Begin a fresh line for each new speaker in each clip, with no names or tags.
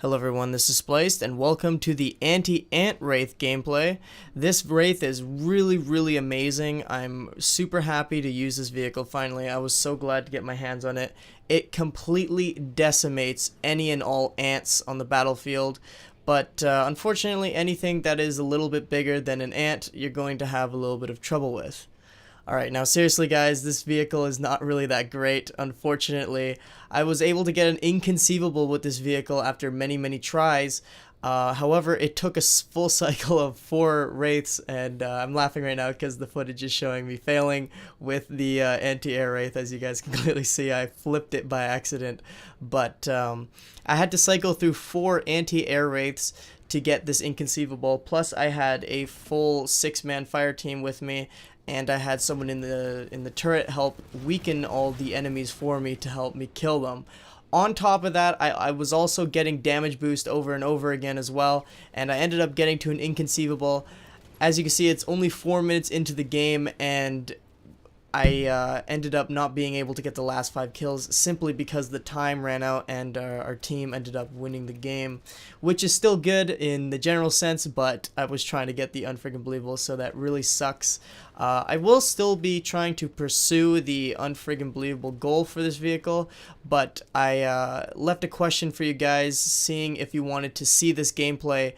Hello everyone, this is Spliced, and welcome to the Anti-Ant Wraith gameplay. This Wraith is really amazing. I'm super happy to use this vehicle finally. I was so glad to get my hands on it. It completely decimates any and all ants on the battlefield, but unfortunately anything that is a little bit bigger than an ant, you're going to have a little bit of trouble with. Alright, now seriously guys, this vehicle is not really that great, unfortunately. I was able to get an Inconceivable with this vehicle after many tries. However, it took a full cycle of 4 Wraiths, and I'm laughing right now because the footage is showing me failing with the anti-air Wraith. As you guys can clearly see, I flipped it by accident. But I had to cycle through 4 anti-air Wraiths to get this Inconceivable, plus I had a full 6-man fire team with me, and I had someone in the turret help weaken all the enemies for me to help me kill them. On top of that, I was also getting damage boost over and over again as well, and I ended up getting to an Inconceivable. As you can see, it's only 4 minutes into the game, and I ended up not being able to get the last 5 kills simply because the time ran out and our team ended up winning the game, which is still good in the general sense, but I was trying to get the unfriggin' believable, so that really sucks. I will still be trying to pursue the unfriggin' believable goal for this vehicle, but I left a question for you guys, seeing if you wanted to see this gameplay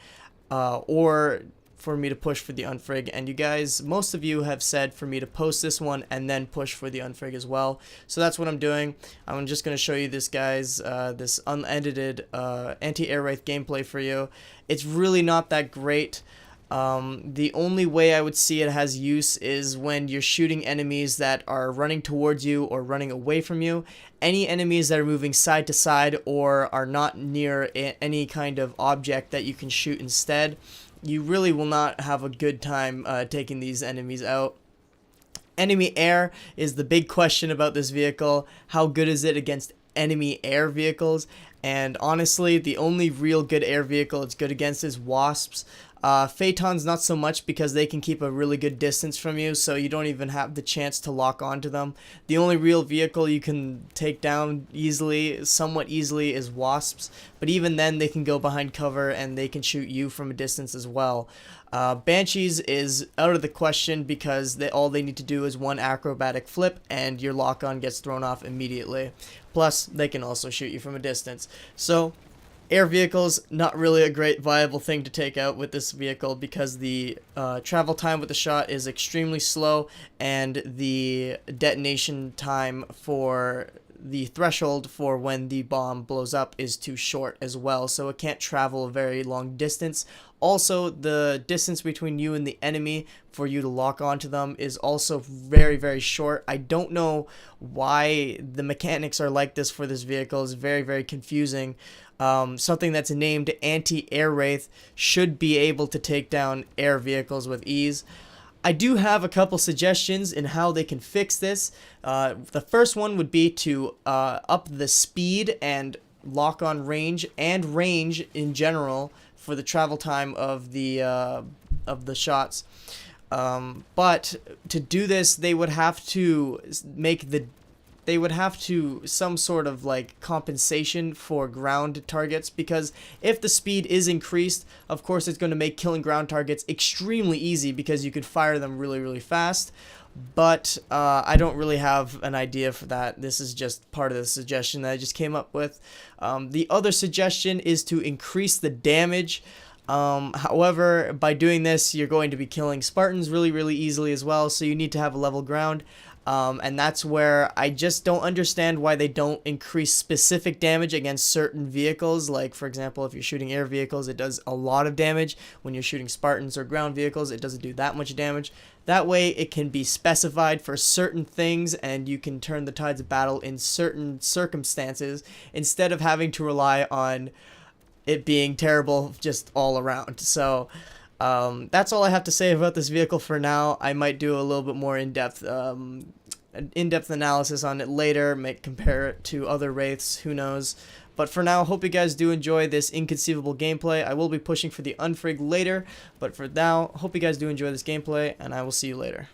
or for me to push for the unfrig, and you guys, most of you have said for me to post this one and then push for the unfrig as well, so that's what I'm doing. I'm just going to show you this, guys, this unedited anti-air Wraith gameplay for you. It's really not that great. The only way I would see it has use is when you're shooting enemies that are running towards you or running away from you. Any enemies that are moving side to side or are not near any kind of object that you can shoot instead, you really will not have a good time taking these enemies out. Enemy air is the big question about this vehicle. How good is it against enemy air vehicles? And honestly, the only real good air vehicle it's good against is wasps. Phaetons not so much, because they can keep a really good distance from you, so you don't even have the chance to lock onto them. The only real vehicle you can take down easily, somewhat easily, is wasps, but even then they can go behind cover and they can shoot you from a distance as well. Banshees is out of the question because all they need to do is one acrobatic flip and your lock-on gets thrown off immediately. Plus, they can also shoot you from a distance. So air vehicles, not really a great viable thing to take out with this vehicle because the travel time with the shot is extremely slow, and the detonation time for the threshold for when the bomb blows up is too short as well, so it can't travel a very long distance. Also, the distance between you and the enemy for you to lock onto them is also very short. I don't know why the mechanics are like this for this vehicle. It's very confusing. Something that's named anti-air Wraith should be able to take down air vehicles with ease. I do have a couple suggestions in how they can fix this. The first one would be to up the speed and lock on range and range in general for the travel time of the shots. But to do this, they would have to some sort of like compensation for ground targets, because if the speed is increased, of course it's going to make killing ground targets extremely easy because you could fire them really fast. But I don't really have an idea for that. This is just part of the suggestion that I just came up with. The other suggestion is to increase the damage. However, by doing this, you're going to be killing Spartans really easily as well, so you need to have a level ground. And that's where I just don't understand why they don't increase specific damage against certain vehicles. Like, for example, if you're shooting air vehicles, it does a lot of damage. When you're shooting Spartans or ground vehicles, it doesn't do that much damage. That way, it can be specified for certain things, and you can turn the tides of battle in certain circumstances, instead of having to rely on it being terrible just all around. So that's all I have to say about this vehicle for now. I might do a little bit more in-depth analysis on it later, compare it to other Wraiths, who knows. But for now, hope you guys do enjoy this Inconceivable gameplay. I will be pushing for the unfrig later, but for now, hope you guys do enjoy this gameplay, and I will see you later.